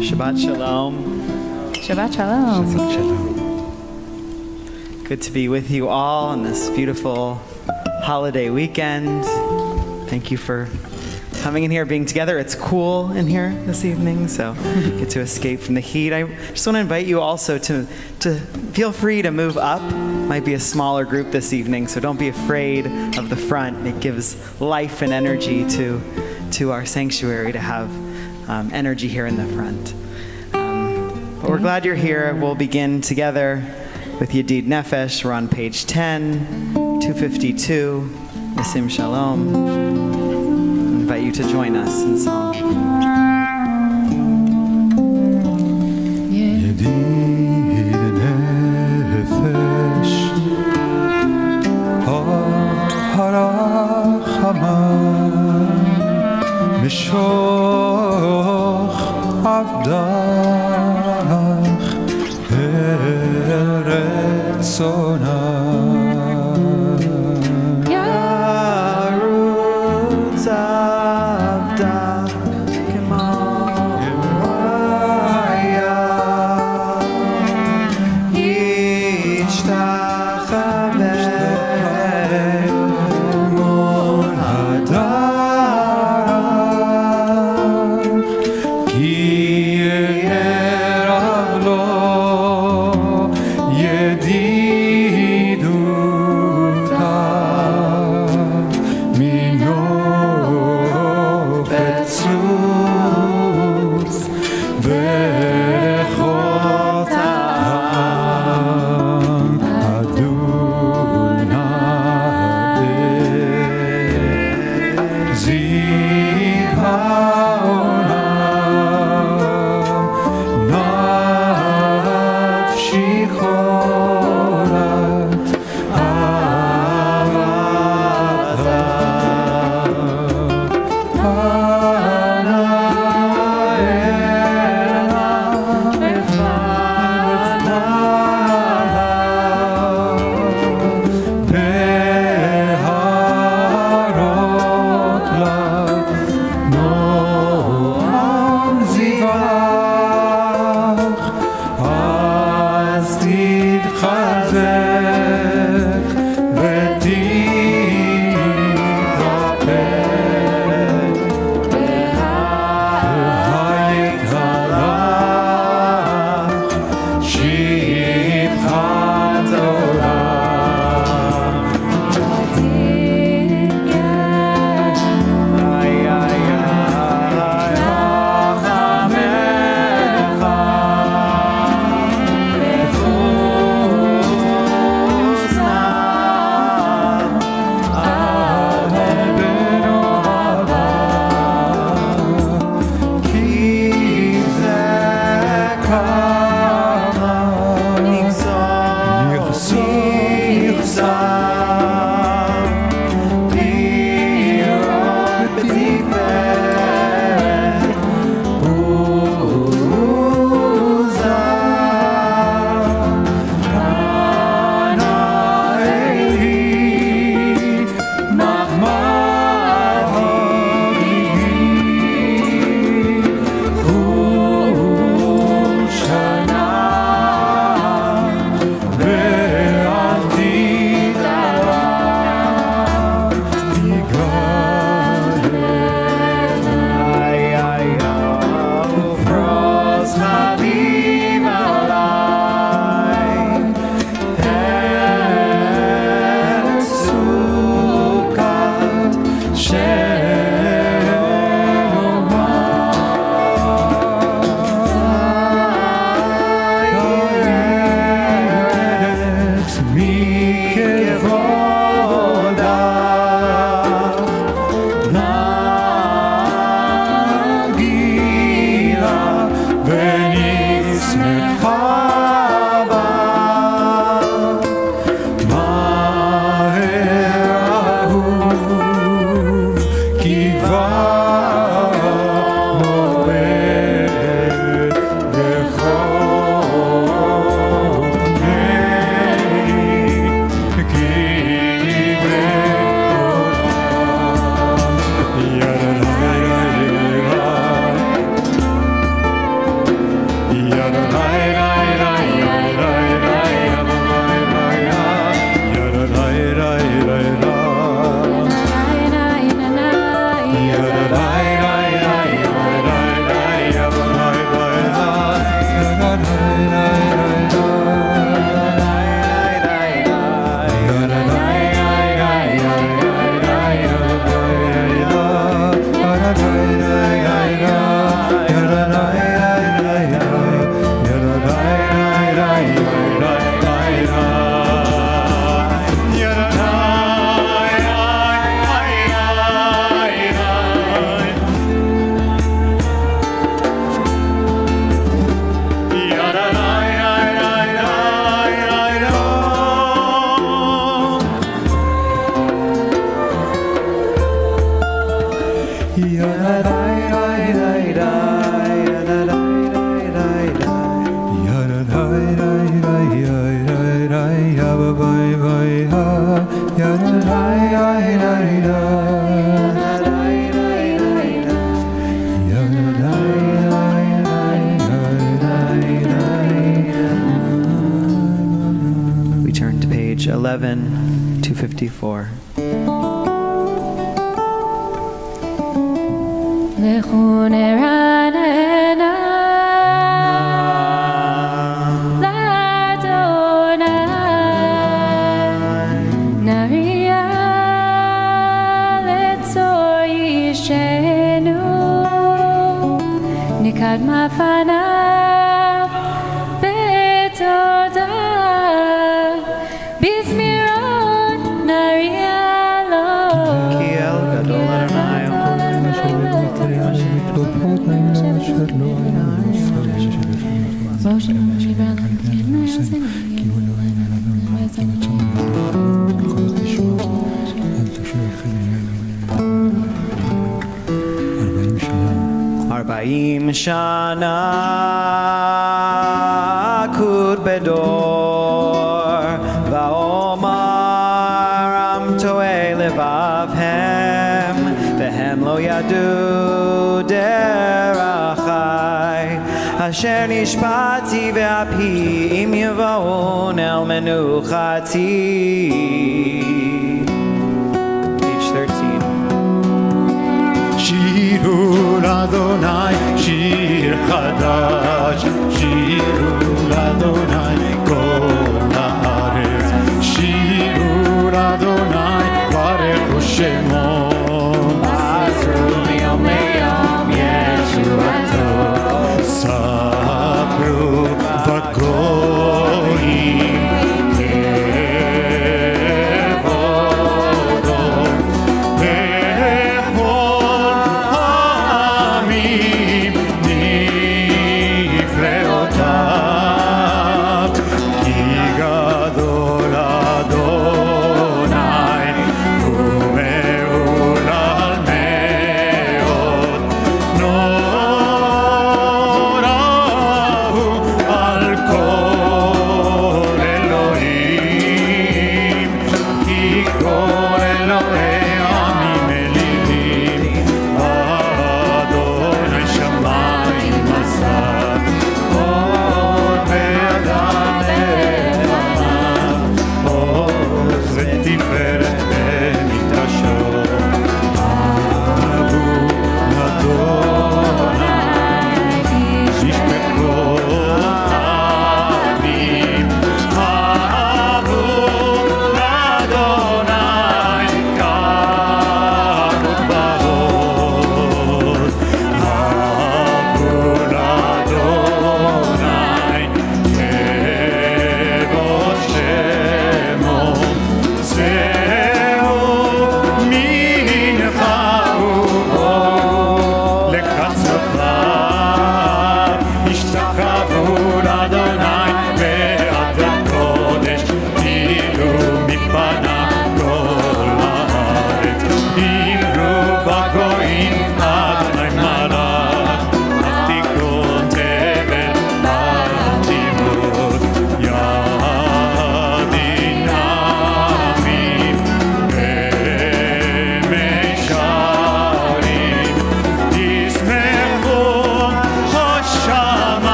Shabbat Shalom. Shabbat Shalom. Shabbat Shalom. Good to be with you all on this beautiful holiday weekend. Thank you for coming in here, being together. It's cool in here this evening, so get to escape from the heat. I just want to invite you also to feel free to move up. Might be a smaller group this evening, so don't be afraid of the front. It gives life and energy to our sanctuary to have energy here in the front. But we're glad you're here. We'll begin together with Yedid Nefesh. We're on page 10, 252, Nisim Shalom. I invite you to join us in song. Yedid Nefesh Harachamam Mishoch Avdach Eretzonah Yarutz Avdach Kemaya Ishtachaveh Mon Hadarach Ki Yerav Lo Yedid 11, 254. לכו נרננה לאדוני נריע לצור אישנו נקדמה פניו בתודה בזמירות נריע לו כי אל גדול אדוני ארבעים שנה אקוד בדור ואומר עם טועה לבבהם והם לא ידעו דרכי אשר נשבעתי ואפי אם יבואון אל מנוחתי. Page 13. שירו לאדוני שיר חדש, שירו לאדוני כל הארץ, שירו לאדוני ברכו שמו, עזרו מיום ליום ישועתו, ספרו בגויים כבודו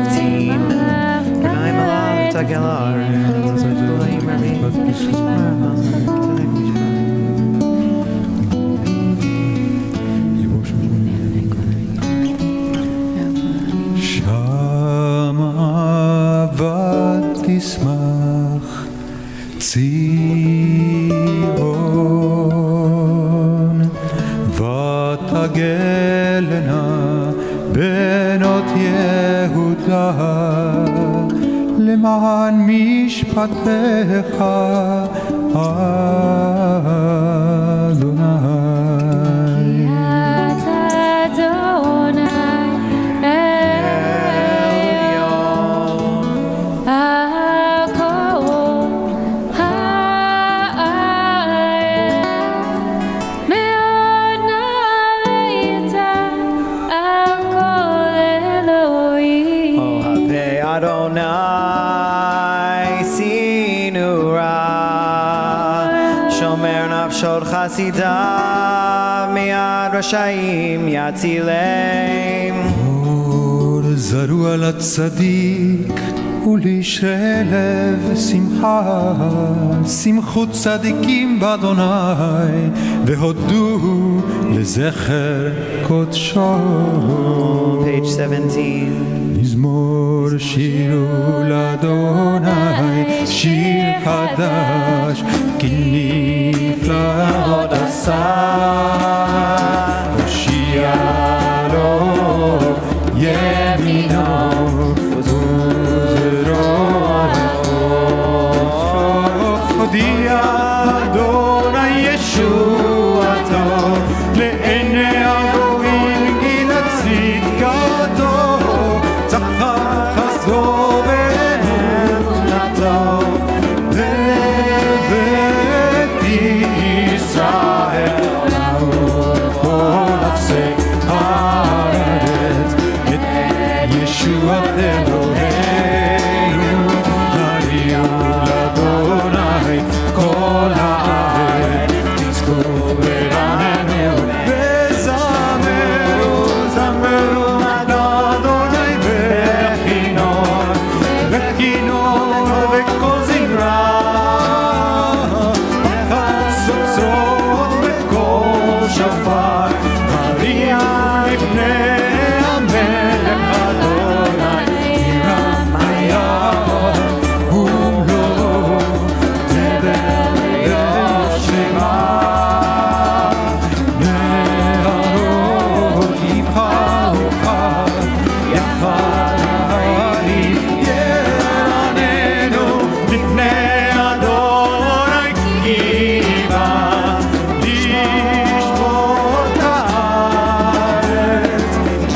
15. Adonai Malach Tagel Haaretz, Elohim Rabbi, תשמח ציון ותגלנה בנות יהודה למען משפטך אדוני. חסידיו מיד רשעים יצילם. אור זרוע לצדיק ולישרי לב שמחה, שמחו צדיקים באדוני והודו לזכר קודשו. Page 17. מזמור שירו לאדוני שיר חדש כי נפלאות עשה הושיע לו ימינו וזרוע הודיע אדוני ישועתו לעיני הגויים גילה צדקתו צחק חסדו ואמונתו בבית ישראל כל אפסי הארץ את ישועת אלוהינו הריעו לאדוני כל הארץ תזכו ורננו וזמרו זמרו לאדוני בכינור וכל זמרה בחצוצרות בקול שופר מריע לפני המלך אדוני ירמיה הוא לא דבר שמה נהרות יפהוך יחרים ירננו לפני אדוני כי בא לשפוט הארץ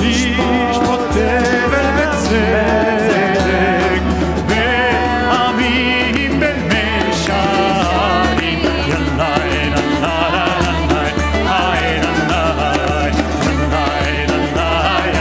לשפוט תבל בצדק ועמים במשערים ינאי ננאי היי ננאי ננאי ננאי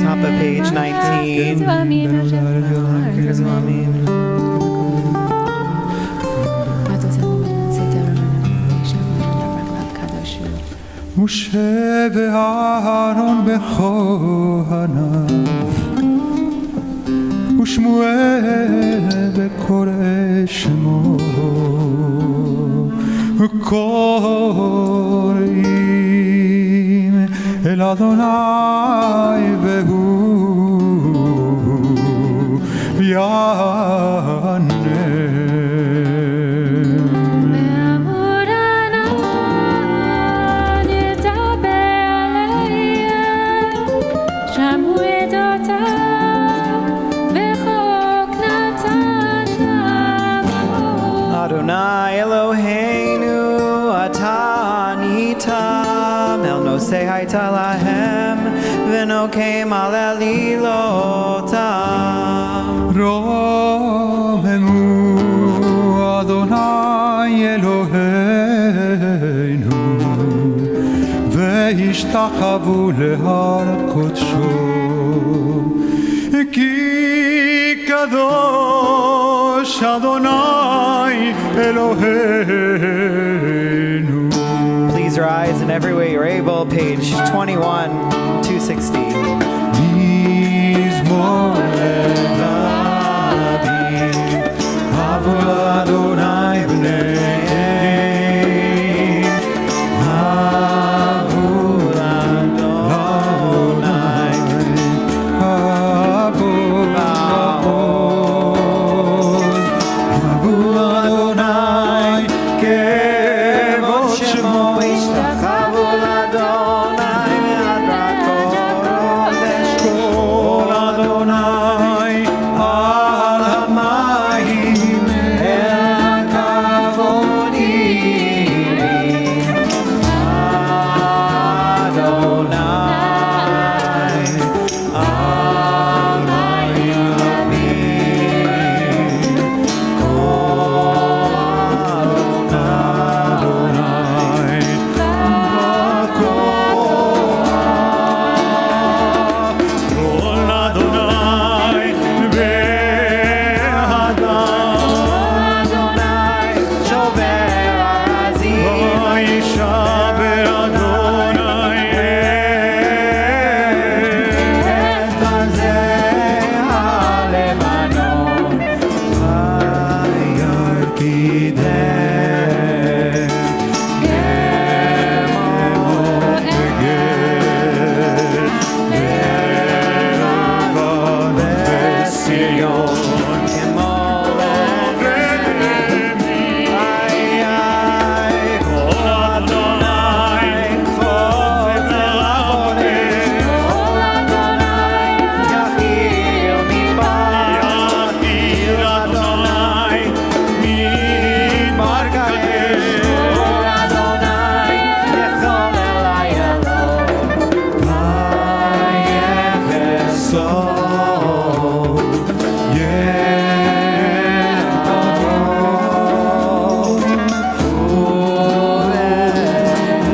Top of page 19. משה ואהרון בכהניו ושמואל בקורא שמו קוראים אל אדוני והוא יענה. Adonai Eloheinu atah nitam el nosei hayta lahem v'no Elokeim al elilotav. רוממו אדוני אלוהינו והשתחוו להר קודשו כי קדוש אדוני אלוהינו. Please rise in every way you're able. Page 21, 260. מזמור לדוד אבו אדוני בניהם אבו אדוני אבו אדוני כבוד שמו השתחוו לאדוני מהדרת קודש כל אדוני על המים אל הכבוד ירים אדוני על מים רבים כל אדוני כל אדוני בהדר אדוני שובר ארזים וישבר אדוני את עזי הלבנון וירקידם גמות וגר לרבון בציון כמו לבני איי כל אדוני חפץ אל הקודש כל אדוני יחיר מדבר יחיר אדוני מדבר קדש כל אדוני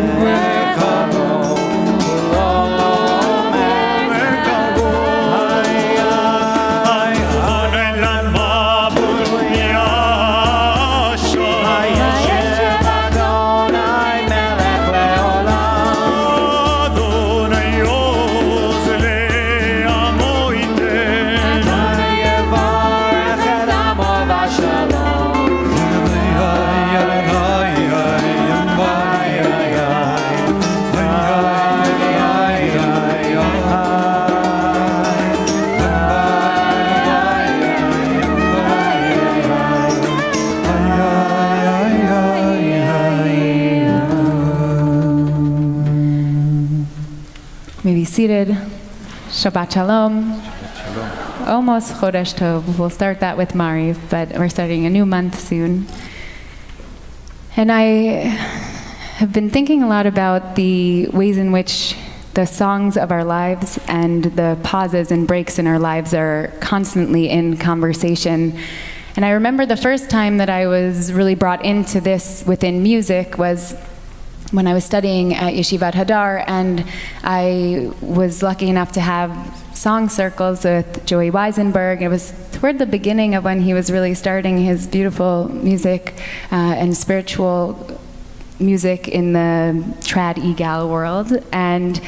יכול אלי אלוה ויחסו Maybe seated. Shabbat Shalom. Almost Chodesh Tov. We'll start that with Mariv, but we're starting a new month soon. And I have been thinking a lot about the ways in which the songs of our lives and the pauses and breaks in our lives are constantly in conversation. And I remember the first time that I was really brought into this within music was when I was studying at Yeshivat Hadar, and I was lucky enough to have song circles with Joey Weisenberg. It was toward the beginning of when he was really starting his beautiful music and spiritual music in the trad egal world. And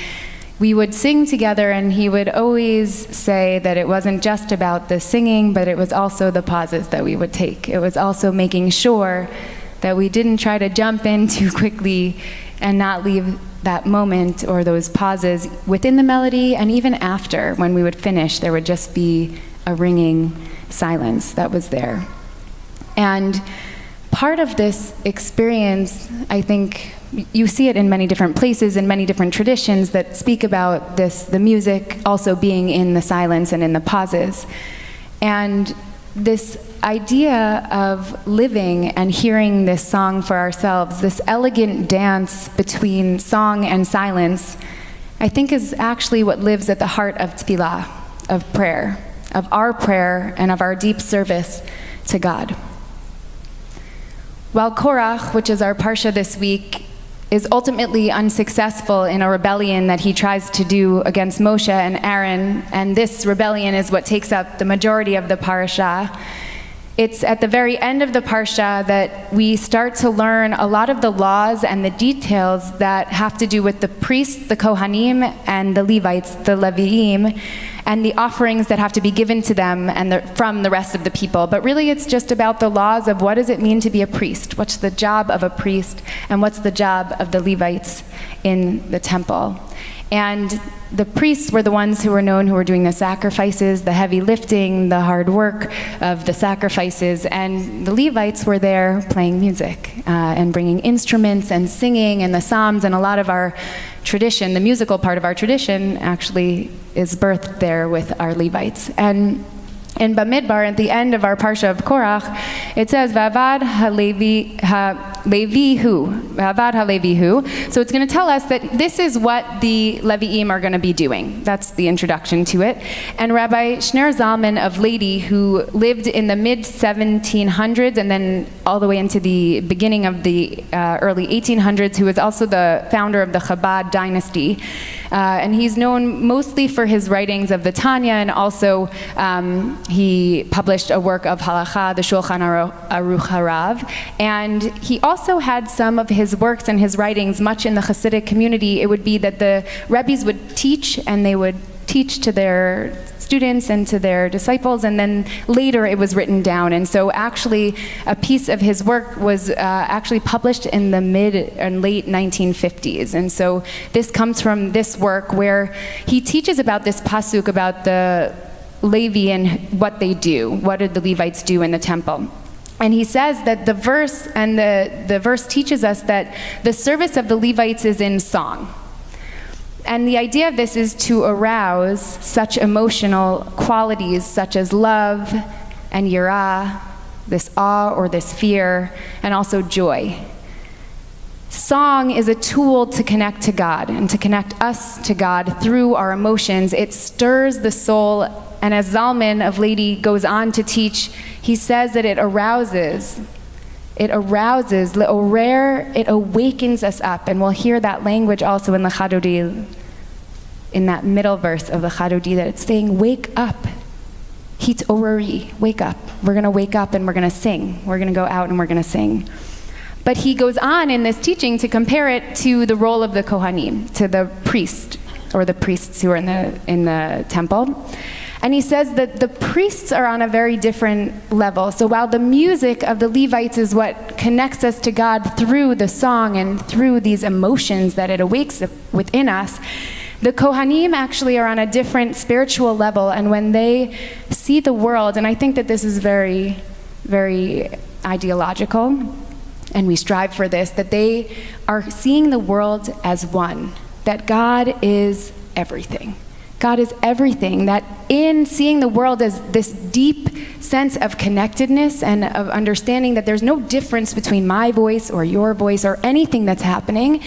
we would sing together, and he would always say that it wasn't just about the singing, but it was also the pauses that we would take. It was also making sure that we didn't try to jump in too quickly and not leave that moment or those pauses within the melody, and even after, when we would finish, there would just be a ringing silence that was there. And part of this experience, I think, you see it in many different places, in many different traditions that speak about this, the music also being in the silence and in the pauses. And this idea of living and hearing this song for ourselves, this elegant dance between song and silence, I think is actually what lives at the heart of tefillah, of prayer, of our prayer and of our deep service to God. While Korach, which is our parsha this week, is ultimately unsuccessful in a rebellion that he tries to do against Moshe and Aaron, and this rebellion is what takes up the majority of the parsha, it's at the very end of the parsha that we start to learn a lot of the laws and the details that have to do with the priests, the Kohanim, and the Levites, the Leviim, and the offerings that have to be given to them and from the rest of the people. But really it's just about the laws of what does it mean to be a priest? What's the job of a priest? And what's the job of the Levites in the temple? And the priests were the ones who were known who were doing the sacrifices, the heavy lifting, the hard work of the sacrifices, and the Levites were there playing music and bringing instruments and singing, and the Psalms, and a lot of our tradition, the musical part of our tradition, actually is birthed there with our Levites. And in Bamidbar, at the end of our parsha of Korach, it says, Vavad Halevihu. Vavad Halevihu. So it's going to tell us that this is what the Leviim are going to be doing. That's the introduction to it. And Rabbi Shner Zalman of Lady, who lived in the mid-1700s and then all the way into the beginning of the early 1800s, who was also the founder of the Chabad dynasty, and he's known mostly for his writings of the Tanya, and also he published a work of Halakha, the Shulchan Aruch Harav, and he also had some of his works and his writings much in the Hasidic community. It would be that the Rebbes would teach, and they would teach to their students and to their disciples, and then later it was written down. And so actually a piece of his work was actually published in the mid and late 1950s. And so this comes from this work where he teaches about this pasuk about the Levi and what they do. What did the Levites do in the temple? And he says that the verse, and the verse teaches us that the service of the Levites is in song. And the idea of this is to arouse such emotional qualities such as love and yirah, this awe or this fear, and also joy. Song is a tool to connect to God and to connect us to God through our emotions. It stirs the soul, and as Zalman of Lady goes on to teach, he says that it arouses, le'orer, it awakens us up. And we'll hear that language also in the Chadodi, in that middle verse of the Chadodi, that it's saying, wake up. Hit orari, wake up. We're going to wake up and we're going to sing. We're going to go out and we're going to sing. But he goes on in this teaching to compare it to the role of the Kohanim, to the priest, or the priests who are in the temple. And he says that the priests are on a very different level. So while the music of the Levites is what connects us to God through the song and through these emotions that it awakes within us, the Kohanim actually are on a different spiritual level. And when they see the world, and I think that this is very, very ideological, and we strive for this, that they are seeing the world as one, that God is everything. God is everything, that in seeing the world as this deep sense of connectedness and of understanding that there's no difference between my voice or your voice or anything that's happening,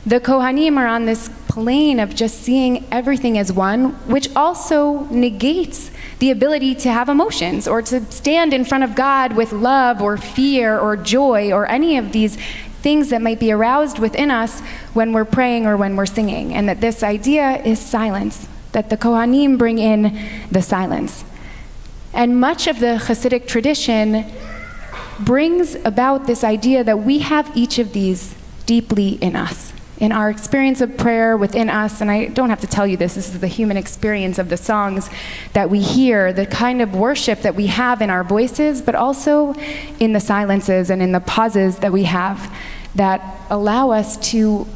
the Kohanim are on this plane of just seeing everything as one, which also negates the ability to have emotions or to stand in front of God with love or fear or joy or any of these things that might be aroused within us when we're praying or when we're singing. And that this idea is silence, that the Kohanim bring in the silence. And much of the Hasidic tradition brings about this idea that we have each of these deeply in us, in our experience of prayer within us. And I don't have to tell you this is the human experience of the songs that we hear, the kind of worship that we have in our voices, but also in the silences and in the pauses that we have that allow us to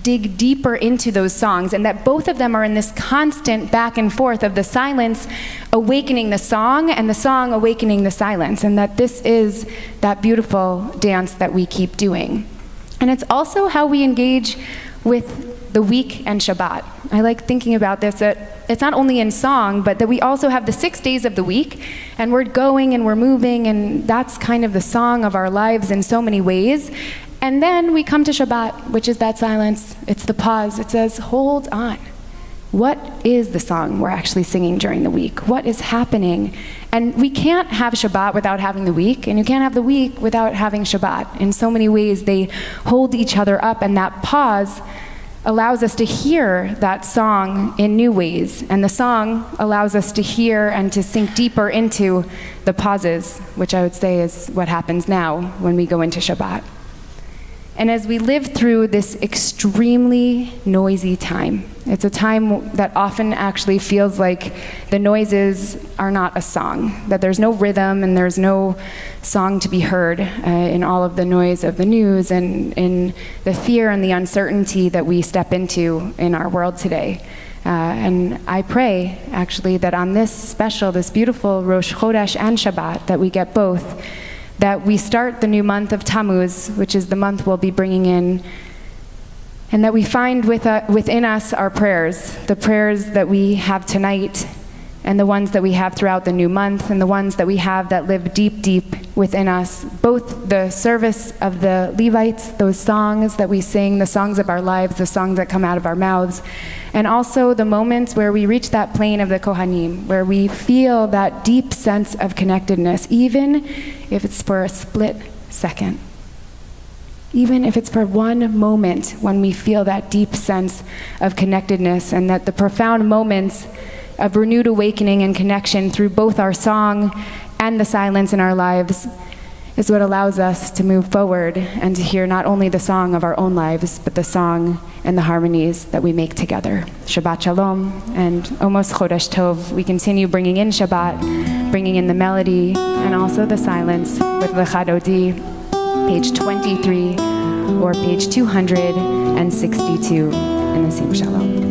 dig deeper into those songs, and that both of them are in this constant back and forth of the silence awakening the song and the song awakening the silence, and that this is that beautiful dance that we keep doing. And it's also how we engage with the week and Shabbat. I like thinking about this, that it's not only in song, but that we also have the 6 days of the week, and we're going and we're moving, and that's kind of the song of our lives in so many ways. And then we come to Shabbat, which is that silence. It's the pause. It says, hold on. what is the song we're actually singing during the week? What is happening? And we can't have Shabbat without having the week, and you can't have the week without having Shabbat. In so many ways, they hold each other up, and that pause allows us to hear that song in new ways. And the song allows us to hear and to sink deeper into the pauses, which I would say is what happens now when we go into Shabbat. And as we live through this extremely noisy time, it's a time that often actually feels like the noises are not a song, that there's no rhythm and there's no song to be heard in all of the noise of the news and in the fear and the uncertainty that we step into in our world today. And I pray, actually, that on this beautiful Rosh Chodesh and Shabbat, that we get both, that we start the new month of Tammuz, which is the month we'll be bringing in, and that we find within us our prayers, the prayers that we have tonight, and the ones that we have throughout the new month, and the ones that we have that live deep, deep within us, both the service of the Levites, those songs that we sing, the songs of our lives, the songs that come out of our mouths, and also the moments where we reach that plane of the Kohanim, where we feel that deep sense of connectedness, even if it's for a split second. Even if it's for one moment when we feel that deep sense of connectedness, and that the profound moments of renewed awakening and connection through both our song and the silence in our lives is what allows us to move forward and to hear not only the song of our own lives, but the song and the harmonies that we make together. Shabbat Shalom and Almost Chodesh Tov. We continue bringing in Shabbat, bringing in the melody and also the silence with Lecha Dodi, page 23 or page 262 in the same Shalom.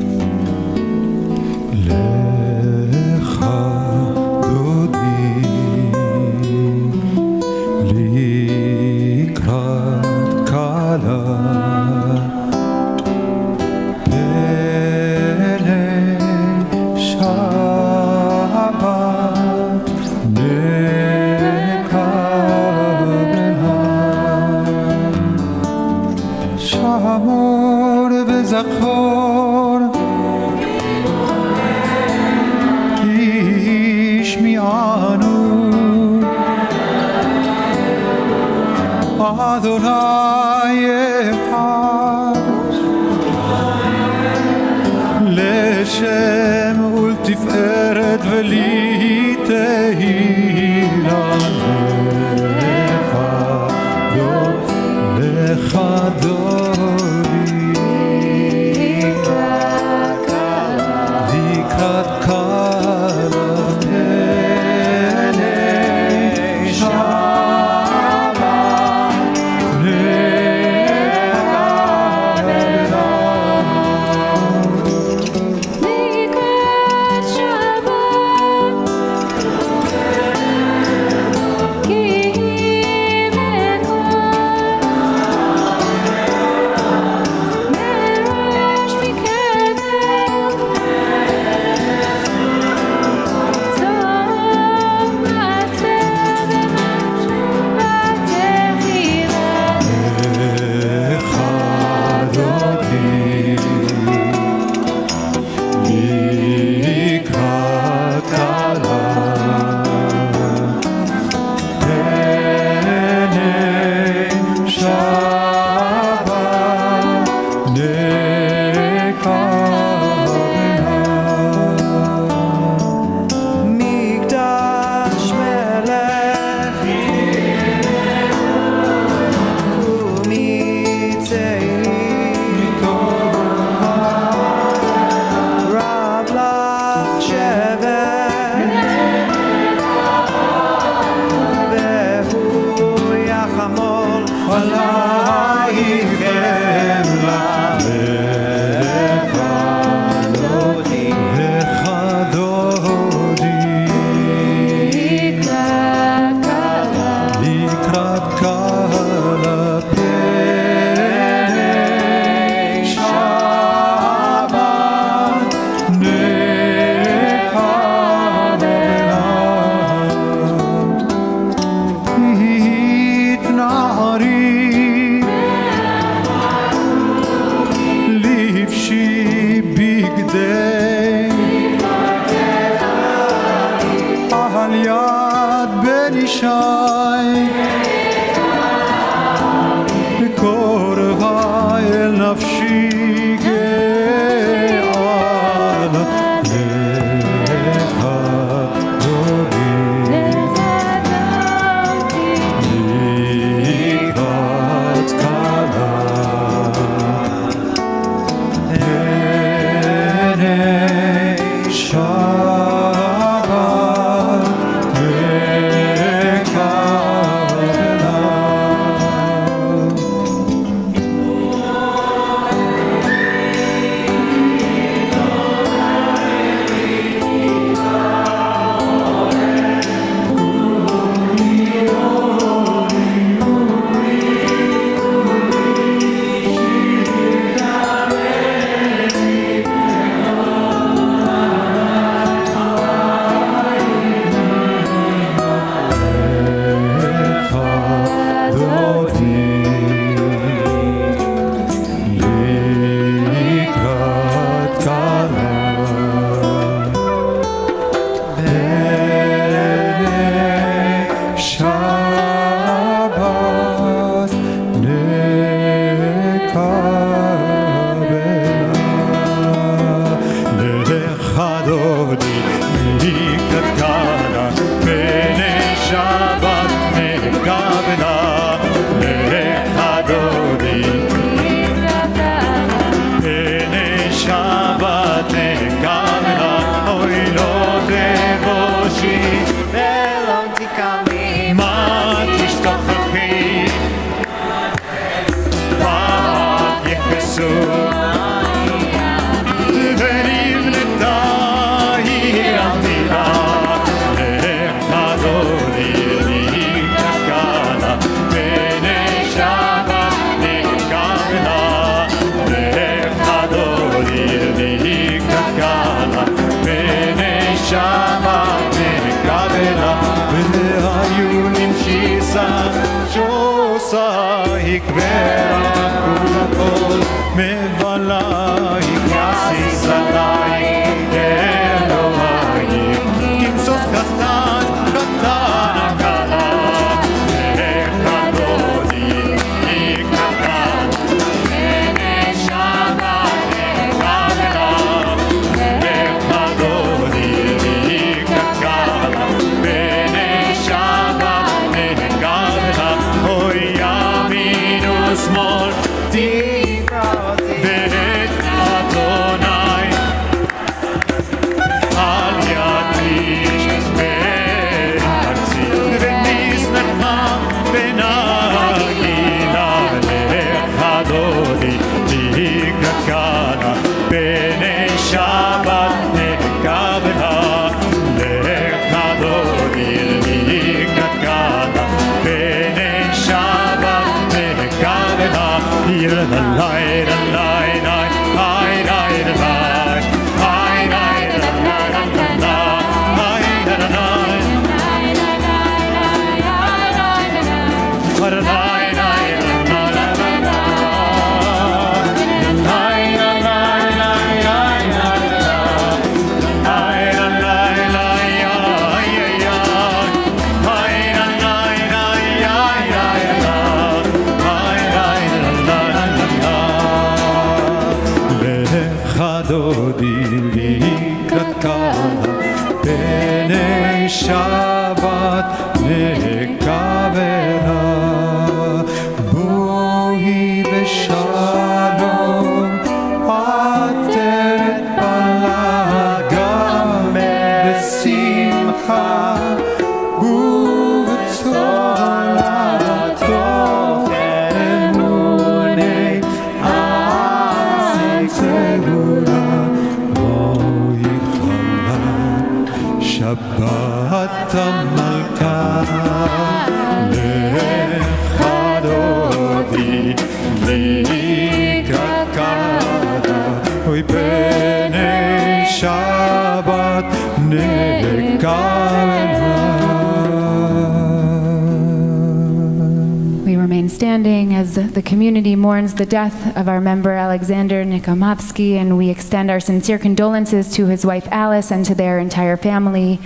יד בן ישי קורבה אל נפשי גאה לך דודי לקראת קלה עיני שבת וקבלה We remain standing as the community mourns the death of our member Alexander Nikomovsky, and we extend our sincere condolences to his wife Alice and to their entire family.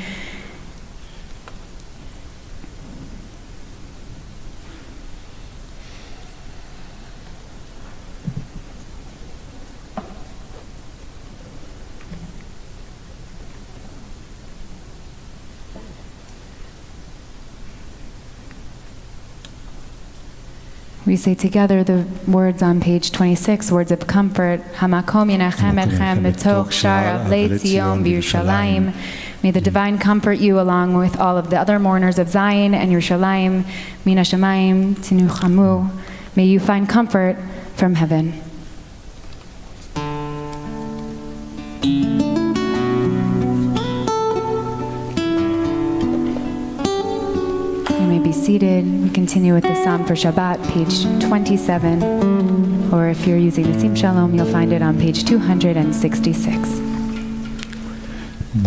We say together the words on page 26, words of comfort. Hamakom yinachem etchem b'toch shar avlei Tzion v'Yerushalayim. May the divine comfort you along with all of the other mourners of Zion and Yerushalayim. Min hashamayim tinuchamu. May you find comfort from heaven. You may be seated. We continue with the Psalm for Shabbat, page 27. Or if you're using the Sim Shalom, you'll find it on page 266.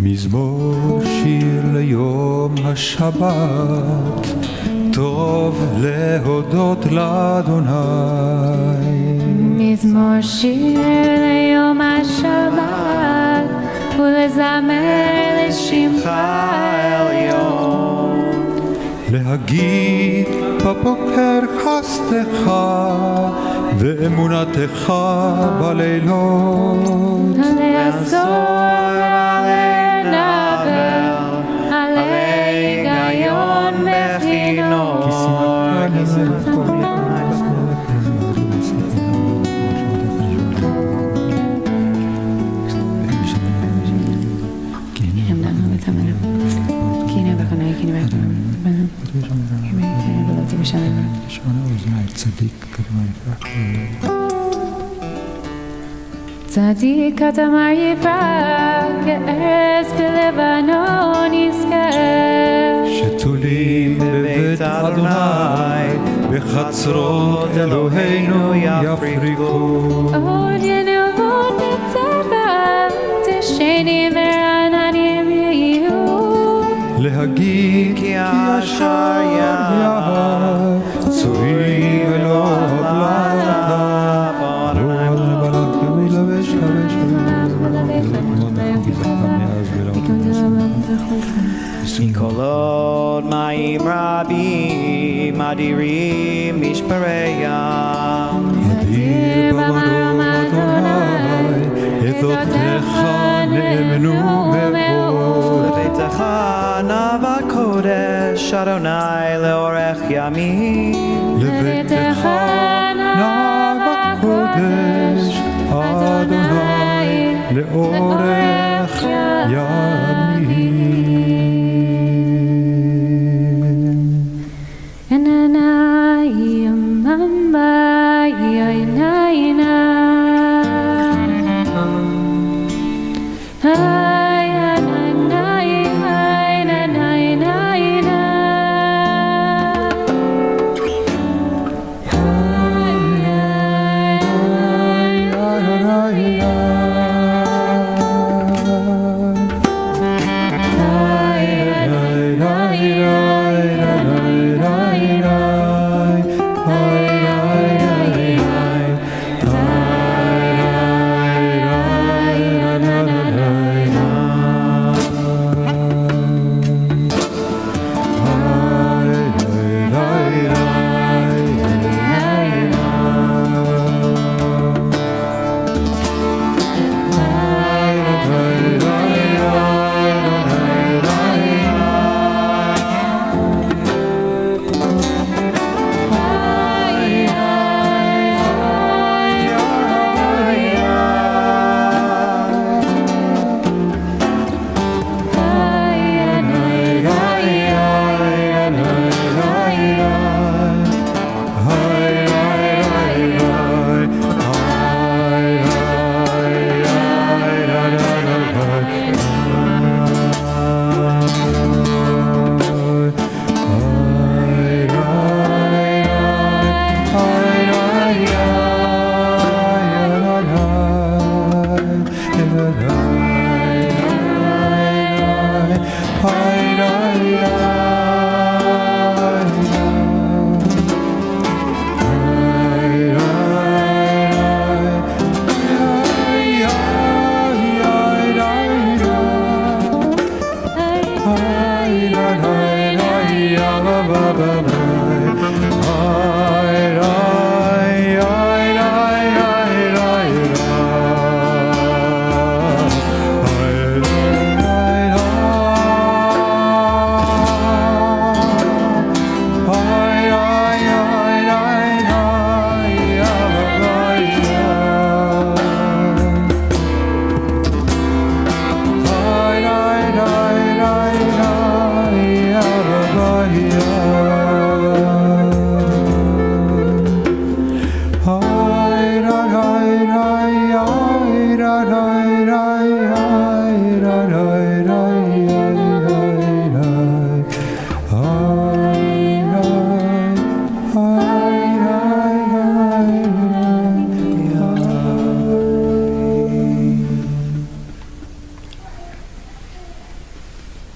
מזמור שיר ליום השבת, טוב להודות לאדוני. מזמור שיר ליום השבת, ולזמר לשמך העליון. להגיד בבוקר חסדך ואמונתך בלילות. לעזור עלי נבל, עלי גיון בכינור. צדיק כתמר יפרח, כארז בלבנון יזכה. שתולים בבית אדוני, בחצרות אלוהינו יפרחו. עוד ינבון בצבא, תשנים ורעננים יהיו. להגיד כי ישר יער, צורי ולא עוולה. מקולות מים רבים אדירים משפרי ים. אדיר במרום אדוני, עדותיך נאמנו מאוד. לביתך נאווה קודש אדוני לאורך ימים. לביתך נאווה קודש אדוני לאורך ימים.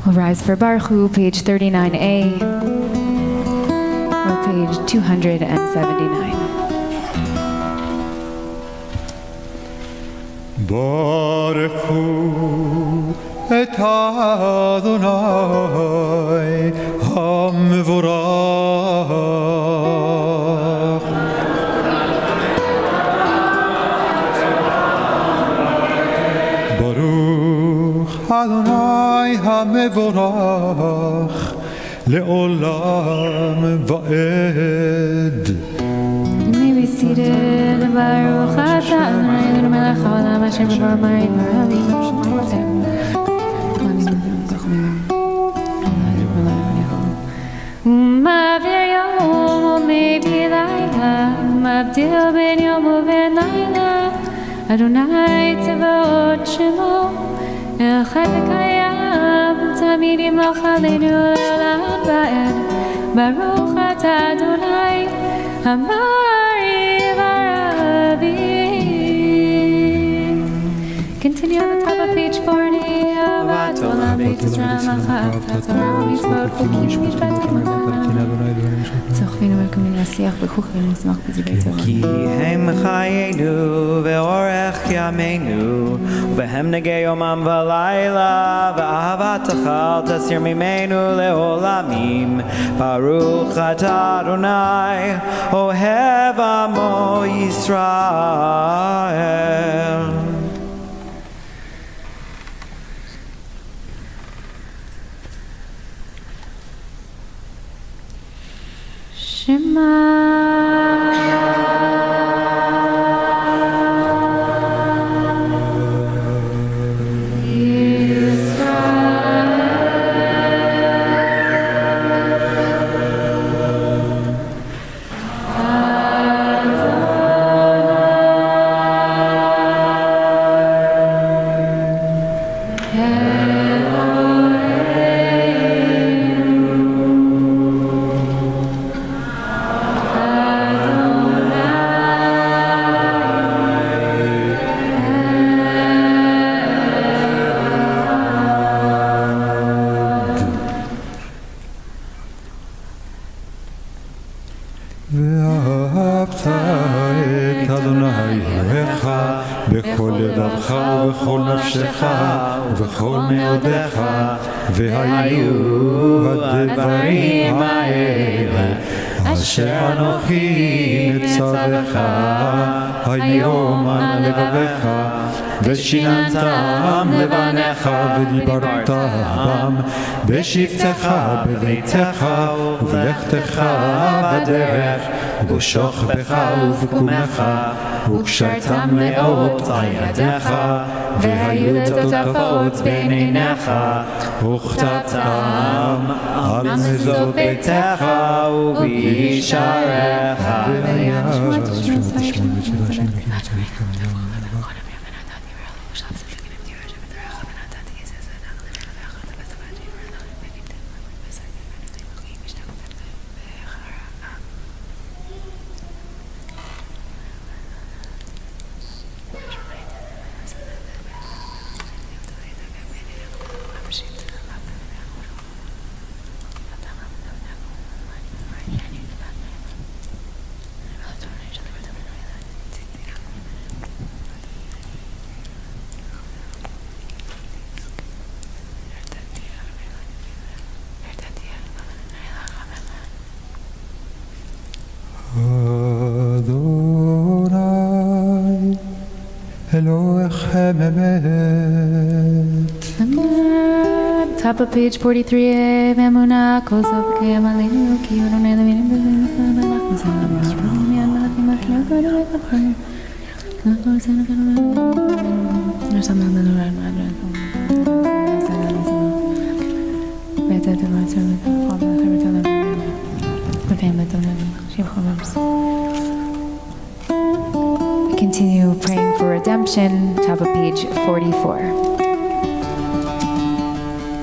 We'll rise for Baruch, page 39a, or page 279. ברכו את אדוני המבורך. ברוך אדוני המבורך לעולם ועד. You may be seated. Baruch atah Adonai melech haolam asher b'shamayim v'aravim Umavir yom umevi layla Umavdil ben yom uben layla Adonai tzevot shemo Echad v'kayam Tamid yimloch aleinu le'olam va'ed Baruch atah Adonai Continue on the top of page 40. כי הם חיינו ואורך ימינו והם נגי יומם ולילה ואהבתך אל תסיר ממנו לעולמים ברוך אתה אדוני אוהב עמו ישראל. Shema ואהבת את אדוני אלוהיך בכל לבבך ובכל נפשך ובכל מאודיך והיו הדברים האלה אשר אנוכי מצווך היום על לבביך ושיננתם לבניך ודיברת בם בשבתך בביתך ובלכתך בדרך ובשוכבך ובקומך וקשרתם מאוד על ידיך והיו תותפות בין עיניך וכתבתם על מזוזות ביתך ובשעריך Adonai Elohechem emet. Top of page 43. V'emunah kol zov k'yam aleinu ki Adonai levinim b'zim melech b'zim mi'ad melachim ma'kim Adonai b'chayim. We continue praying for redemption, top of page 44.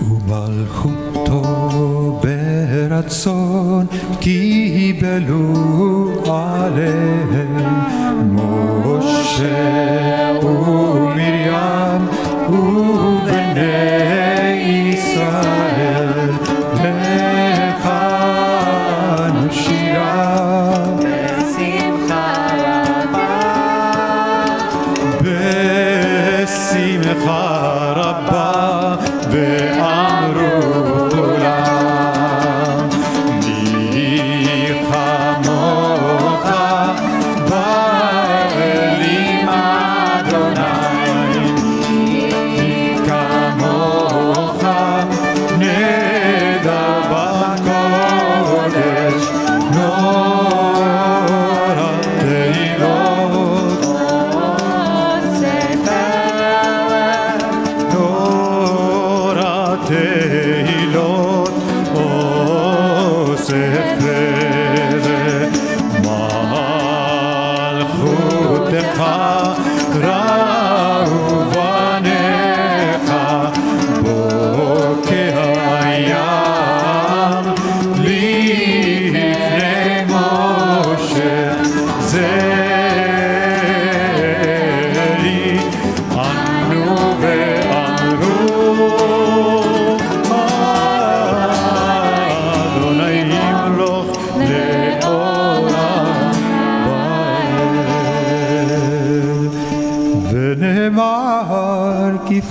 ומלכותו ברצון קיבלו עליהם משה ומרים ובני ישראל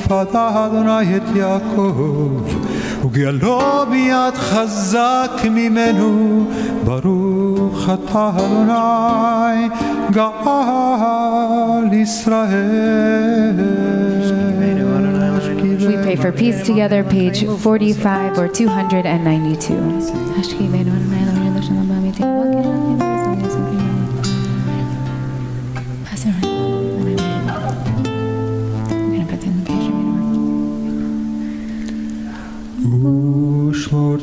יפדה אדוני את יעקב, וגאלו ביד חזק ממנו. ברוך אתה אדוני גאל ישראל. We pray for peace together, page 45 or 292. ושמור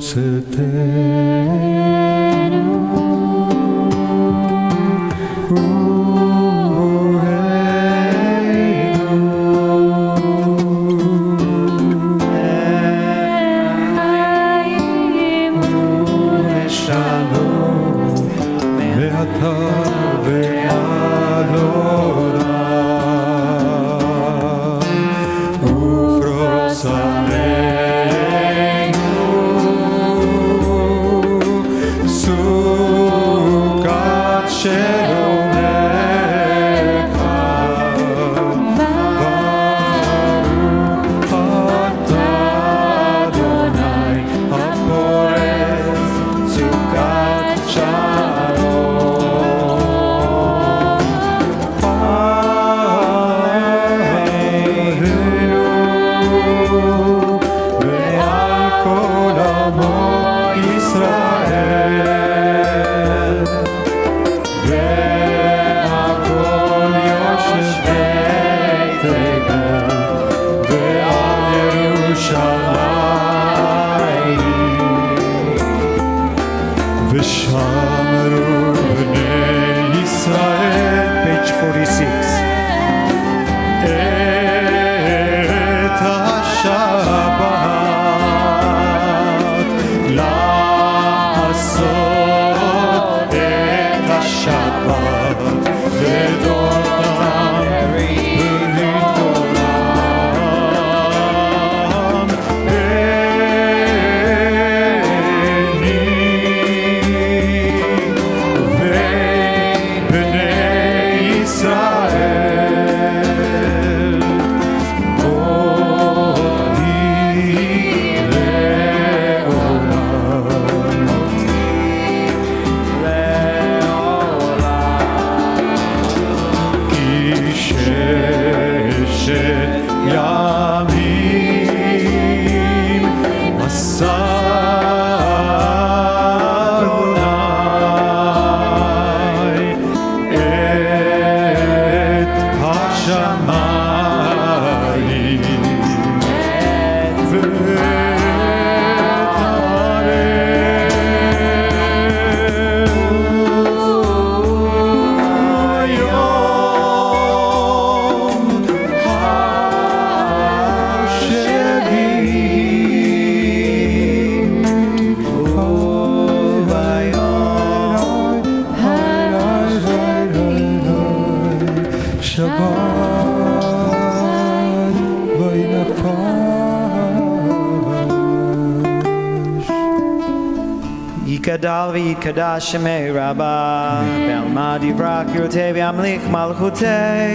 Yikadal v'yikadash shemei Rabbi Be'alma divrak yirotei v'yamlich malchutei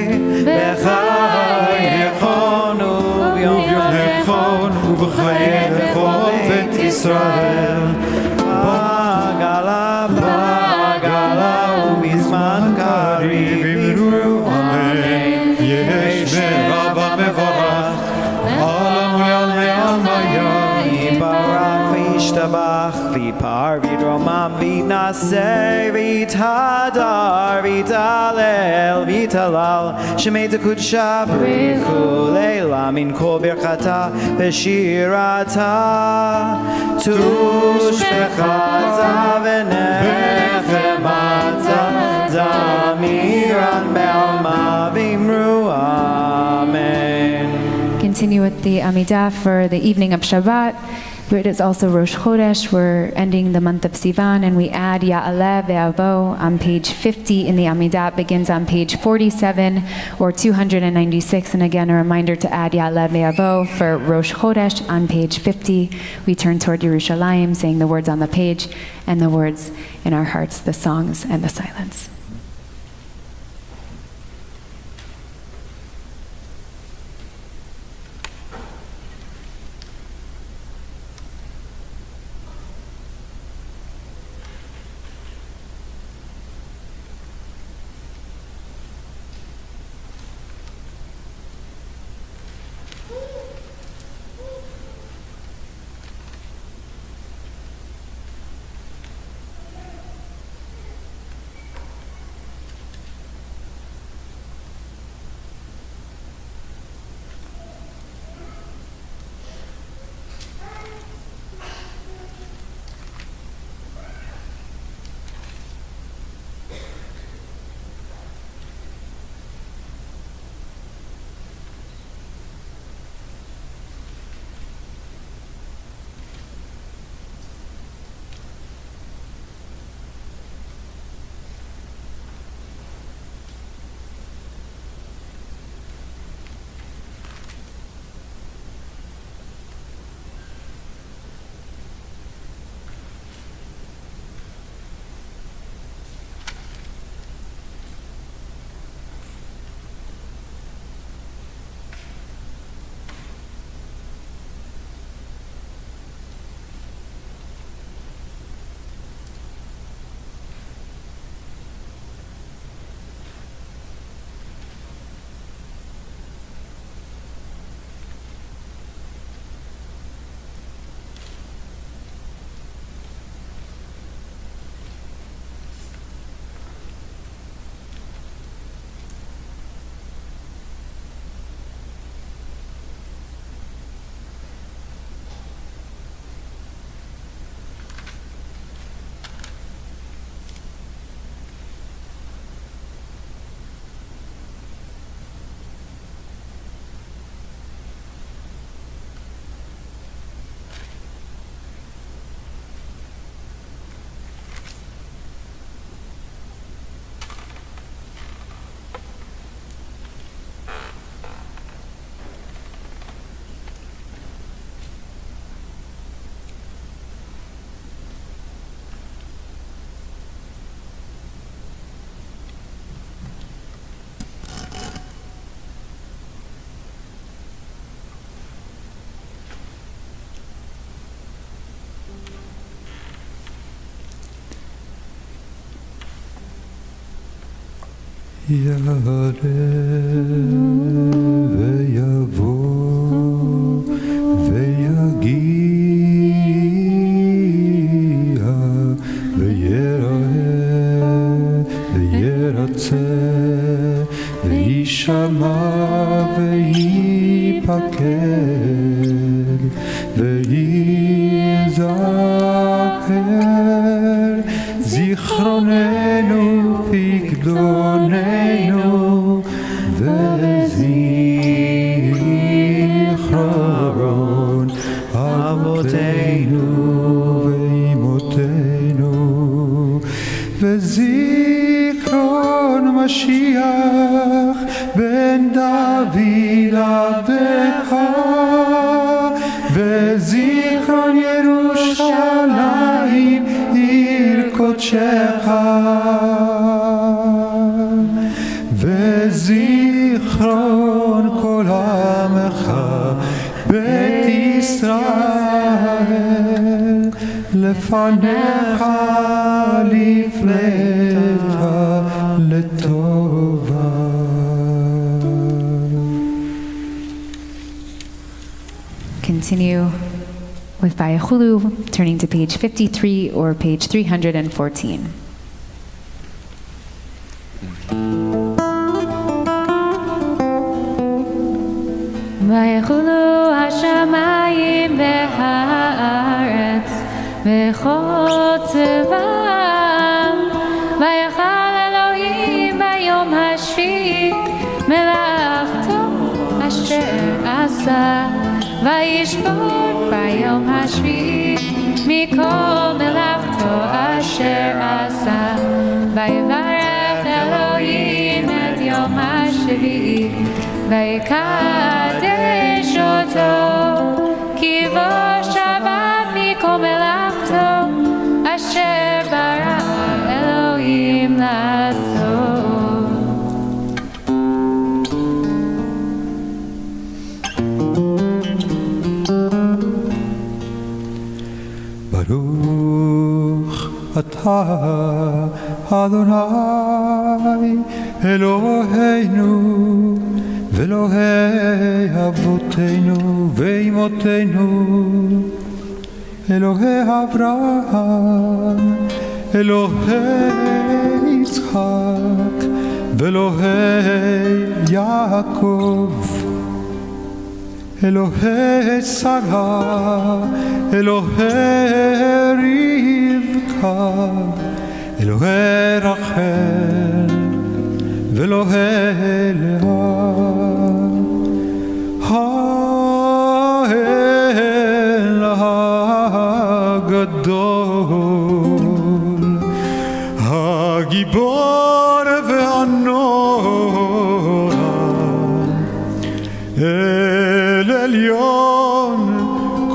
B'chai yechonu v'yom yechonu v'chai lechol bet Yisrael Ba'gala ba'gala u'bizman kariv v'imru amen Yesh me'Rabba mevorach Alam u'yalmei almaya Yibarach v'yishtabach V'par v'yidromam v'yitnaseh v'yithadar v'yitalel v'yitalal Shemei tekudshah b'richu leila min kol birchata v'shirata tush v'chata v'nechemata damiran be'alma v'imru amen. Continue with the Amidah for the evening of Shabbat. It is also Rosh Chodesh. We're ending the month of Sivan, and we add Ya'aleh ve'avo on page 50 in the Amidah. It begins on page 47 or 296. And again, a reminder to add Ya'aleh ve'avo for Rosh Chodesh on page 50. We turn toward Yerushalayim, saying the words on the page and the words in our hearts, the songs and the silence. יעלה ויבוא ויגיע ויראה וירצה וישמע ויפקד ויזכר זיכרוננו פקדוננו וזיכרון אבותינו ואימותינו וזיכרון משיח בן דוד עבדך וזיכרון ירושלים עיר קודשך וזיכרון כל עמך בית ישראל לפניך לפלטה לטובה. Continue with Vayachulu, turning to page 53 or page 314. ויחולו השמיים והארץ וכל צבאם ויחל אלוהים ביום השביעי מלאכתו אשר עשה וישבות ביום השביעי מכל מלאכתו אשר עשה ויברך אלוהים את יום השביעי ויקדש אותו כי בו שבת מכל מלאכתו אשר ברא אלוהים לעשות. ברוך אתה אדוני אלוהינו ואלוהי אבותינו ואימותינו אלוהי אברהם אלוהי יצחק ואלוהי יעקב אלוהי שרה אלוהי רבקה אלוהי רחל ואלוהי לאה האל הגדול הגיבור והנורא אל עליון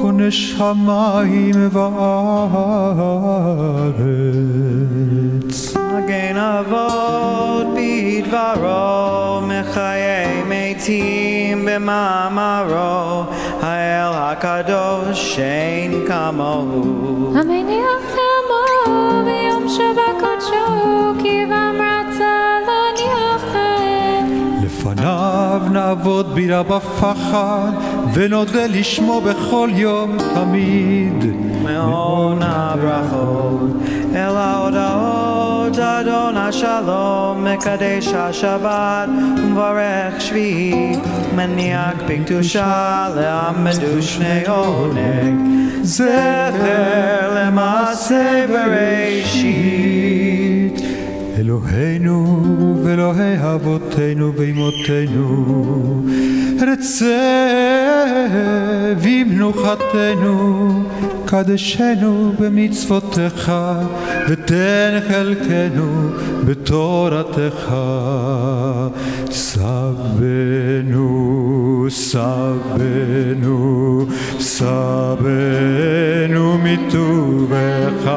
קונה שמיים וארץ מגן אבות בדברו מחיי מתים במאמרו האל הקדוש אין כמוהו המניח לעמו ביום שבת קודשו כי בם רצה להניח להם לפניו נעבוד ביראה בפחד ונודה לשמו בכל יום תמיד מעון הברכות אל ההודעות אדון השלום מקדש השבת ומברך שביעי מניח בקדושה לעמדו שני עונג זכר למעשה בראשית אלוהינו ואלוהי אבותינו ואימותינו רצה במנוחתנו קדשנו במצוותיך ותן חלקנו בתורתך סבנו סבנו סבנו מטובך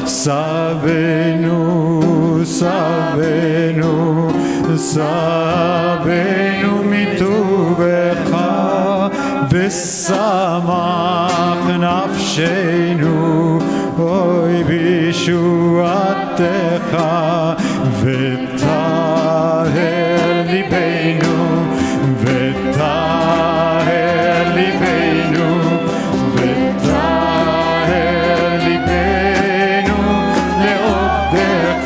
סבנו סבנו סבנו מטובך ושמח נפשנו אוי בישועתך ותענוג ליבנו לעובדך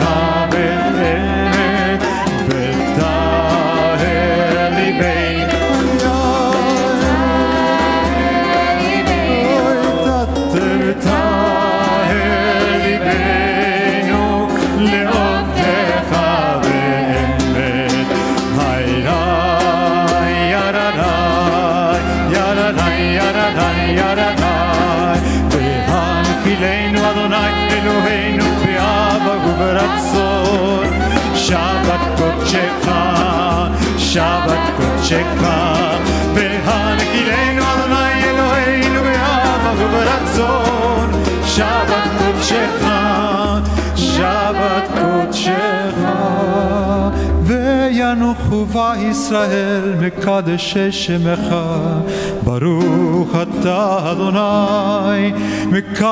באמת וטהר ליבנו והנחילנו אדוני אלוהינו באהבה וברצון שבת קודשך שבת קודשך והנחילנו אדוני אלוהינו באהבה וברצון שבת קודשך שבת קודשך וינוחו בישראל מקדש שמך ברוך אתה אדוני מקדש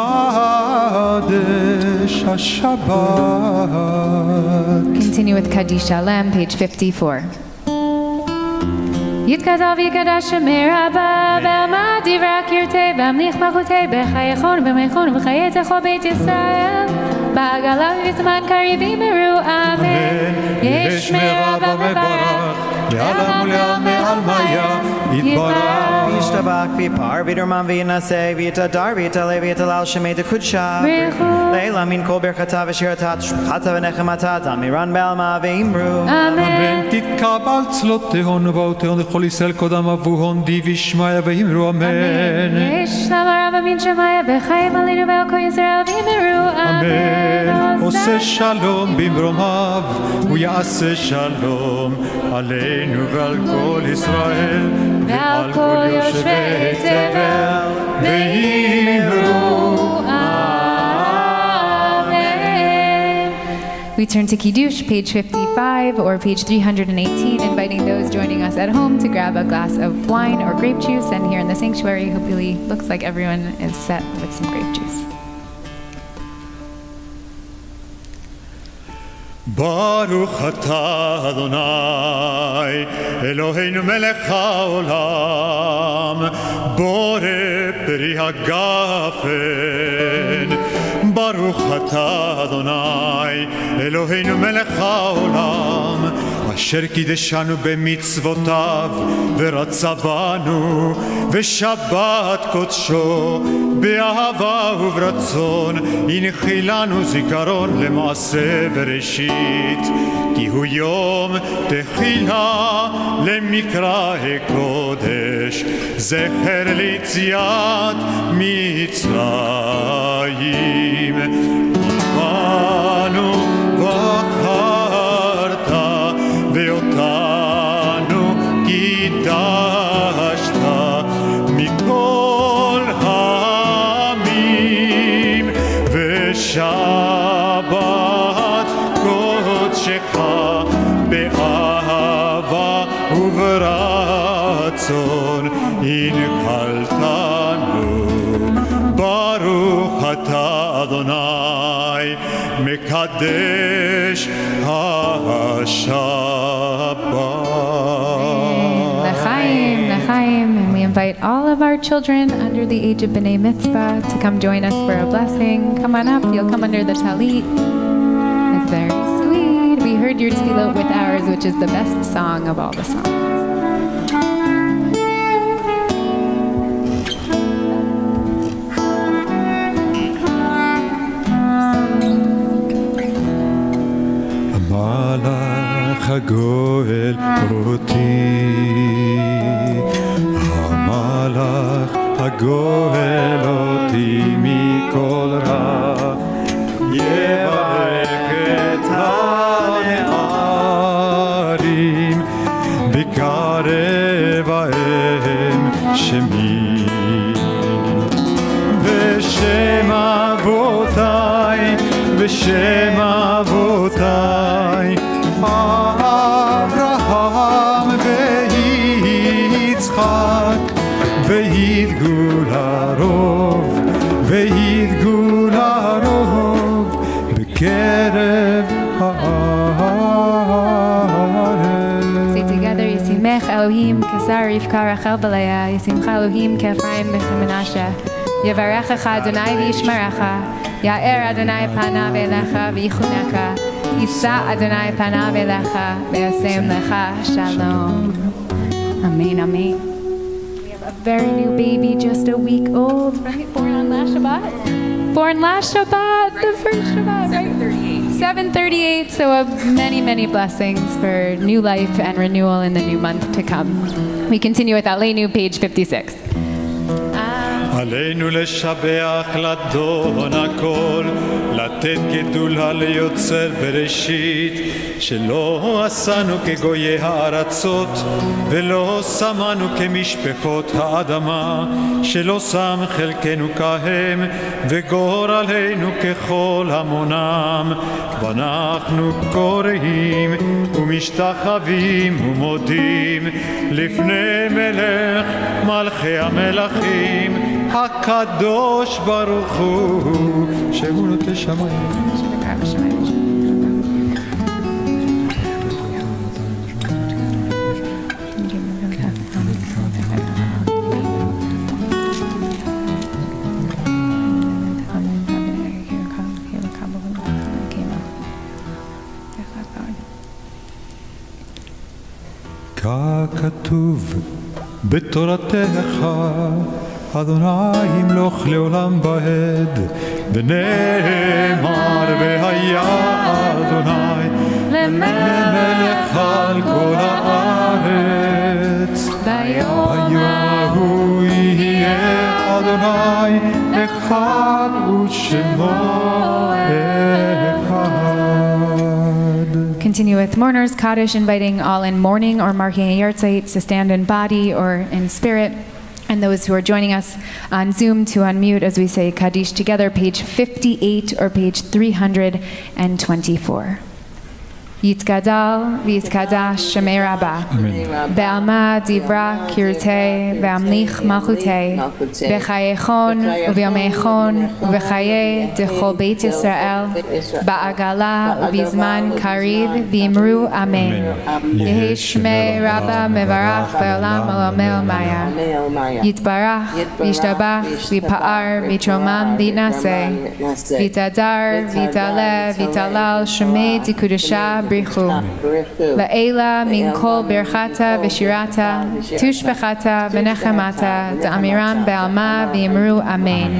השבת. Continue with Kaddish Shalem, page 54. יתכתב יקדש שמי רבה ועמד דברי ירתה והמליך מלכותי בחייכון ובמייכון ובחיי תכו בית ישראל בעגלה ובזמן קריב יאמרו אמן יש מרבה מברך לעולם ולעולם מעלמיה יתברך וישתבח ויפאר וידרמן וינשא ויתהדר ויתעלה ויתהלל שמי דקודשה לילה מן כל ברכתה ושירתה תשבחתה ונחמתה תמירן בעלמא ואמרו אמן תתקבל צלות תהון ובאותיון לכל ישראל קודם אבוהון די וישמעיה ואמרו אמן יש למה רב אמין שמיה וחיים עלינו ועל כל ישראל ואמרו אמן עושה שלום במרומיו הוא יעשה שלום עלינו ועל כל ישראל ועל כל יושבי תבל ואמרו We turn to Kiddush, page 55 or page 318, inviting those joining us at home to grab a glass of wine or grape juice. And here in the sanctuary, hopefully looks like everyone is set with some grape juice. ברוך אתה אדוני אלוהינו מלך העולם בורא פרי הגפן ברוך אתה אדוני אלוהינו מלך העולם אשר קידשנו במצוותיו ורצבנו ושבת קודשו באהבה וברצון הנחילנו זיכרון למעשה בראשית כי הוא יום תחילה למקרא קודש זכר ליציאת מצרים בנו בחרת ואותנו קידשת מכל העמים ושבת קודשך באהבה וברצון הנחלתנו ברוך אתה אדוני מקדש השבת. L'chaim, l'chaim, and we invite all of our children under the age of B'nai Mitzvah to come join us for a blessing. Come on up, you'll come under the talit. It's very sweet. We heard your tefillot with ours, which is the best song of all the songs. המלאך הגואל אותי המלאך הגואל אותי מכל רע יברך את הנערים בקרב בהם שמי בשם אבותיי בשם אבותיי אברהם ויצחק וידגו לרוב וידגו לרוב בקרב הארץ. Say together, Yisimech Elohim Kesar Rivka Rachel B'Leah Yisimcha Elohim Kefraim B'Menashe Yevarechecha Adonai v'Yishmerecha יאר אדוני פניו אליך ויחונך. יישא אדוני פניו אליך וישם לך shalom. Amen, amen. We have a very new baby, just a week old, right? Born on last Shabbat? Born last Shabbat, the first Shabbat, right? 7:38, so many, many blessings for new life and renewal in the new month to come. We continue with Aleinu, page 56. עלינו לשבח לדון הכל, לתת גדולה ליוצר בראשית, שלא עשנו כגויי הארצות, ולא שמנו כמשפחות האדמה, שלא שם חלקנו כהם, וגורלנו ככל המונם. ואנחנו קוראים ומשתחווים ומודים לפני מלך מלכי המלכים, הקדוש ברוך הוא, שהוא נוטה שמיים. ככתוב בתורתך, אדוני ימלוך לעולם ועד, ונאמר והיה אדוני למלך על כל הארץ. ביום ההוא יהיה אדוני אחד ושמו אחד. Continue with mourners, Kaddish, inviting all in mourning or marking a yahrzeit to stand in body or in spirit. And those who are joining us on Zoom to unmute as we say Kaddish together, page 58 or page 324. Yitzgadal v'yitzkadash Shemei Rabbah Be'alma divra kirtei Ve'amlich malchutei B'chayechon u'v'yomechon u'v'chayei D'chol Beit Yisrael Ba'agala u'bizman kariv v'imru Amen. Yehi Shemei Rabbah mevarach ve'olam olamei maya Yitbarach v'yishtabach v'yipa'ar v'yitromam v'yitnaseh v'yitadar v'yitaleh v'yitalal Shemei D'kudashah La'ela min kol birchata v'shirata tushbechata v'nechemata d'amiram be'alma v'yimru Amen.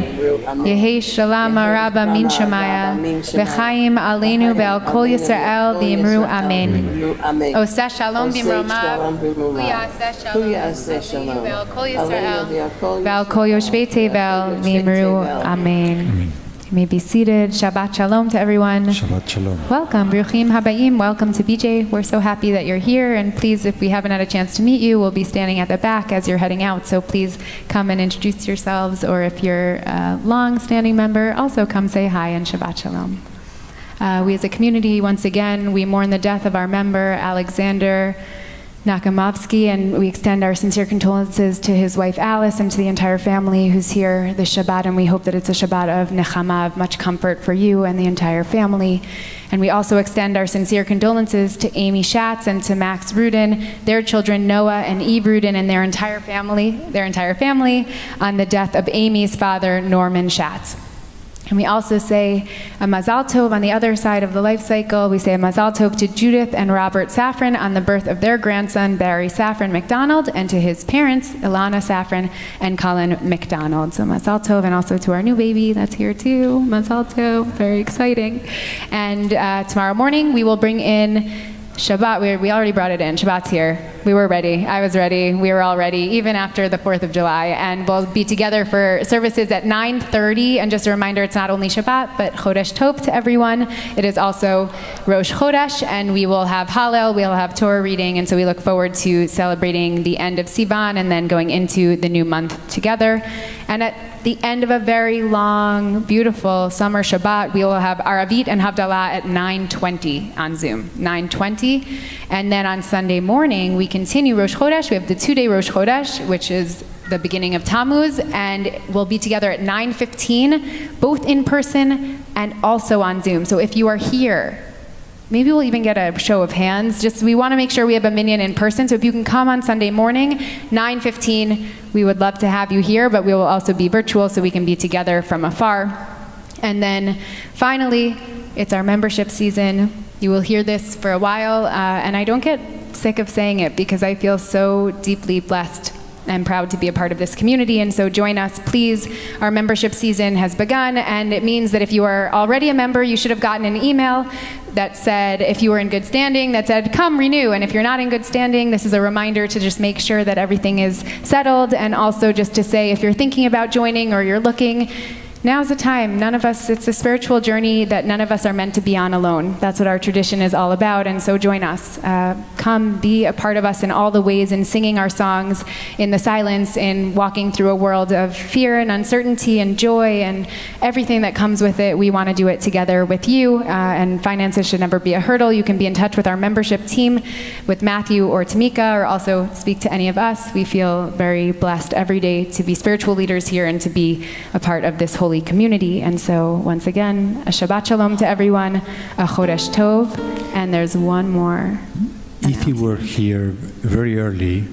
Yehi shalom rabba min shamaya v'chaim aleinu be'al kol Yisrael v'yimru Amen. Oseh shalom b'mromav v'yaseh shalom be'al kol Yisrael ve'al kol yoshvei tevel v'yimru Amen. You may be seated. Shabbat shalom to everyone. Shabbat shalom. Welcome, Bruchim Habayim. Welcome to BJ. We're so happy that you're here. And please, if we haven't had a chance to meet you, we'll be standing at the back as you're heading out. So please come and introduce yourselves. Or if you're a long-standing member, also come say hi and Shabbat shalom. We as a community, once again, we mourn the death of our member, Alexander Lumanovski, and we extend our sincere condolences to his wife Alice and to the entire family who's here this Shabbat, and we hope that it's a Shabbat of nechama, of much comfort for you and the entire family. And we also extend our sincere condolences to Amy Schatz and to Max Rudin, their children Noah and Eve Rudin, and their entire family on the death of Amy's father, Norman Schatz. And we also say a Mazal Tov on the other side of the life cycle. We say a Mazal Tov to Judith and Robert Safran on the birth of their grandson, Barry Safran McDonald, and to his parents, Ilana Safran and Colin McDonald. So Mazal Tov, and also to our new baby that's here too. Mazal Tov, very exciting. And tomorrow morning we will bring in Shabbat. We already brought it in. Shabbat's here. We were ready. I was ready. We were all ready, even after the 4th of July. And we'll be together for services at 9:30. And just a reminder, it's not only Shabbat, but Chodesh Tov to everyone. It is also Rosh Chodesh, and we will have Hallel, we'll have Torah reading. And so we look forward to celebrating the end of Sivan and then going into the new month together. And at the end of a very long, beautiful summer Shabbat, we will have Aravit and Havdalah at 9:20 on Zoom, 9:20. And then on Sunday morning, we continue Rosh Chodesh. We have the 2-day Rosh Chodesh, which is the beginning of Tammuz, and we'll be together at 9:15, both in person and also on Zoom. So if you are here, maybe we'll even get a show of hands. Just, we want to make sure we have a minyan in person. So if you can come on Sunday morning, 9:15, we would love to have you here, but we will also be virtual so we can be together from afar. And then finally, it's our membership season. You will hear this for a while, and I don't get sick of saying it because I feel so deeply blessed and proud to be a part of this community. And so join us, please. Our membership season has begun, and it means that if you are already a member, you should have gotten an email that said, if you were in good standing, that said, come renew. And if you're not in good standing, this is a reminder to just make sure that everything is settled, and also just to say, if you're thinking about joining or you're looking, now's the time. None of us, it's a spiritual journey that none of us are meant to be on alone. That's what our tradition is all about, and so join us. Come be a part of us in all the ways, in singing our songs, in the silence, in walking through a world of fear and uncertainty and joy and everything that comes with it. We want to do it together with you, and finances should never be a hurdle. You can be in touch with our membership team, with Matthew or Tamika, or also speak to any of us. We feel very blessed every day to be spiritual leaders here and to be a part of this holy community. And so once again, a Shabbat Shalom to everyone, a Chodesh Tov, and there's one more. If you were here very early,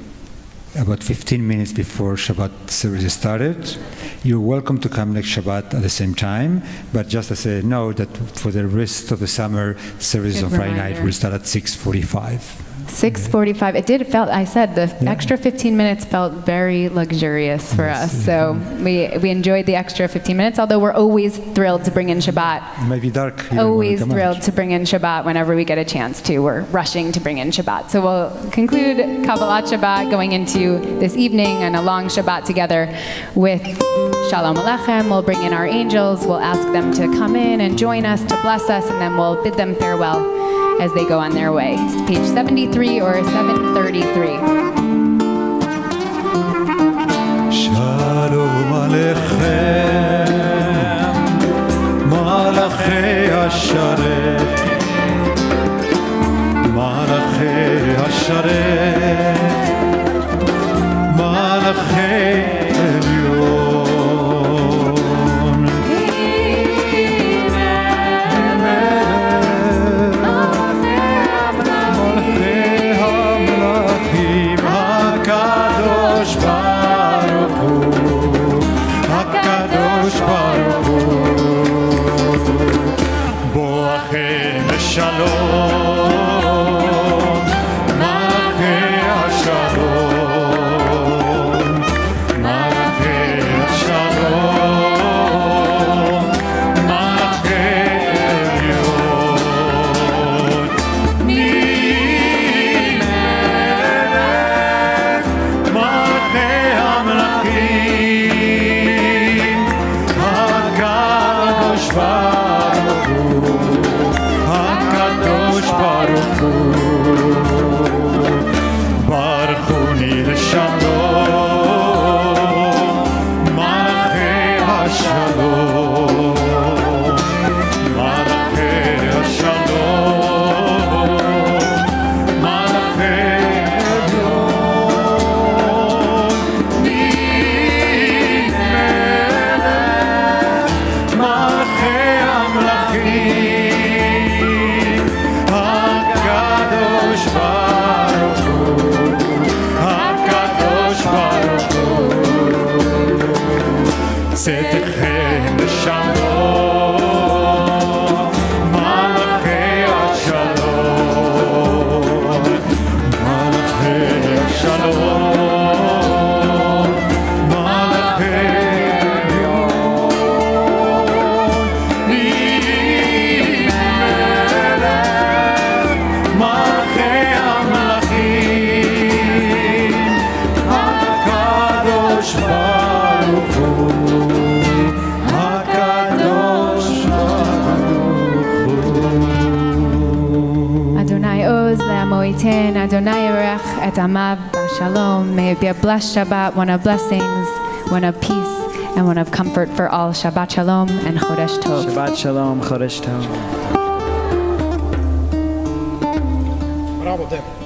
about 15 minutes before Shabbat service started, you're welcome to come next Shabbat at the same time, but just as a note that for the rest of the summer, services on Friday night will start at 6:45. 6:45. It did felt. I said the extra 15 minutes felt very luxurious for us. So we enjoyed the extra 15 minutes. Although we're always thrilled to bring in Shabbat. It might be dark. Always thrilled to bring in Shabbat whenever we get a chance to. We're rushing to bring in Shabbat. So we'll conclude Kabbalat Shabbat going into this evening and a long Shabbat together with Shalom Aleichem. We'll bring in our angels. We'll ask them to come in and join us, to bless us, and then we'll bid them farewell as they go on their way. It's page 73 or 733. Shalom Aleichem, Malachei Hasharet, Malachei Hasharet, Malachei Elyon. Shalom, Malachei Shalom, Malachei Shalom, Malachei Elyon, Nimelech, Malachei HaMelachim, HaKadosh Baruch Hu. Baruchuni l'shalom, Malachei HaShalom, Malachei HaShalom, Malachei Elyon, Nimelech, Malachei HaMelachim, HaKadosh Baruch Hu, HaKadosh Baruch Hu, Tzedechem l'shalom, Malachei HaShalom, Malachei HaShalom, Malachei Elyon, Nimelech, Malachei HaMelachim, HaKadosh Baruch Hu, HaKadosh Baruch Hu. Adonai Oz le'amo iten, Adonai Yerech et amav b'shalom. May it be a blessed Shabbat, one of blessings, one of peace, and one of comfort for all. Shabbat Shalom and Chodesh Tov. Shabbat Shalom, Chodesh Tov. Bravo, Deb.